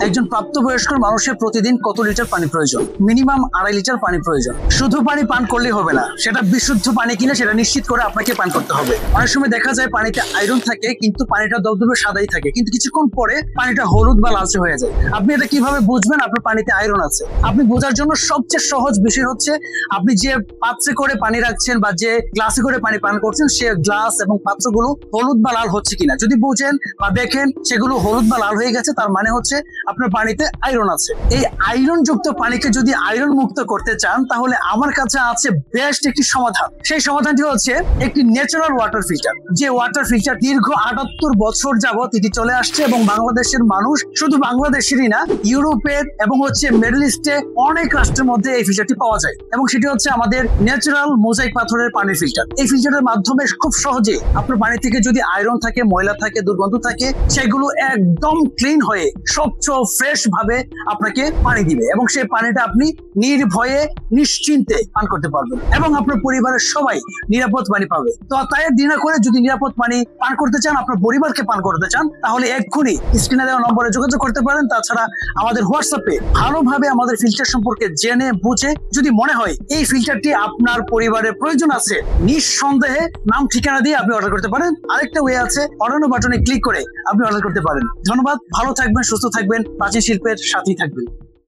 একজন প্রাপ্তবয়স্ক মানুষের প্রতিদিন কত লিটার পানি প্রয়োজন? মিনিমাম 2.5 লিটার পানি প্রয়োজন। শুধু পানি পান করলেই হবে না, সেটা বিশুদ্ধ পানি কিনা সেটা নিশ্চিত করে আপনাকে পান করতে হবে। অনেক সময় দেখা যায় পানিতে আয়রন থাকে কিন্তু পানিটা দবদবে সাদাই থাকে, কিন্তু কিছুক্ষণ পরে পানিটা হলুদ বা লালচে হয়ে যায়। আপনি এটা কিভাবে বুঝবেন আপনার পানিতে আয়রন আছে? আপনি বোঝার জন্য সবচেয়ে সহজ বিষয় হচ্ছে আপনি যে পাত্রে করে পানি রাখছেন বা যে গ্লাসে করে পানি পান করছেন সে গ্লাস এবং পাত্রগুলো হলুদ বা লাল হচ্ছে কিনা। যদি বুঝেন বা দেখেন সেগুলো হলুদ বা লাল হয়ে গেছে, তার মানে হচ্ছে আপনার পানিতে আয়রন আছে। এই আয়রন যুক্ত পানিকে যদি আয়রন মুক্ত করতে চান তাহলে আমার কাছে আছে বেস্ট একটি সমাধান। সেই সমাধানটি হচ্ছে একটি ন্যাচারাল ওয়াটার ফিল্টার। যে ওয়াটার ফিল্টার দীর্ঘ 78 বছর যাবত এটি চলে আসছে এবং বাংলাদেশের মানুষ, শুধু বাংলাদেশেরই না, ইউরোপের এবং মিডল ইস্টে অনেক রাষ্ট্রের মধ্যে এই ফিল্টারটি পাওয়া যায় এবং সেটি হচ্ছে আমাদের ন্যাচারাল মোজাইক পাথরের পানির ফিল্টার। এই ফিল্টারের মাধ্যমে খুব সহজে আপনার পানি থেকে যদি আয়রন থাকে, ময়লা থাকে, দুর্গন্ধ থাকে, সেগুলো একদম ক্লিন হয়ে স্বচ্ছ ফ্রেশ ভাবে আপনাকে পানি দিবে এবং সেই পানিটা আপনি নির্ভয়ে নিশ্চিন্তে পান করতে পারবেন এবং আপনার পরিবারের সবাই নিরাপদ পানি পাবে। তো তাই দেরি না করে যদি নিরাপদ পানি পান করতে চান, আপনার পরিবারকে পান করতে চান, তাহলে এক্ষুনি স্ক্রিনে দেওয়া নম্বরে যোগাযোগ করতে পারেন। তাছাড়া আমাদের হোয়াটসঅ্যাপে ভালোভাবে আমাদের ফিল্টার সম্পর্কে জেনে বুঝে যদি মনে হয় এই ফিল্টারটি আপনার পরিবারের প্রয়োজন আছে, নিঃসন্দেহে নাম ঠিকানা দিয়ে আপনি অর্ডার করতে পারেন। আরেকটা ওয়ে আছে, অর্ডার বাটনে ক্লিক করে আপনি অর্ডার করতে পারেন। ধন্যবাদ, ভালো থাকবেন, সুস্থ থাকবেন, প্রাচীন শিল্পের সাথেই থাকবেন।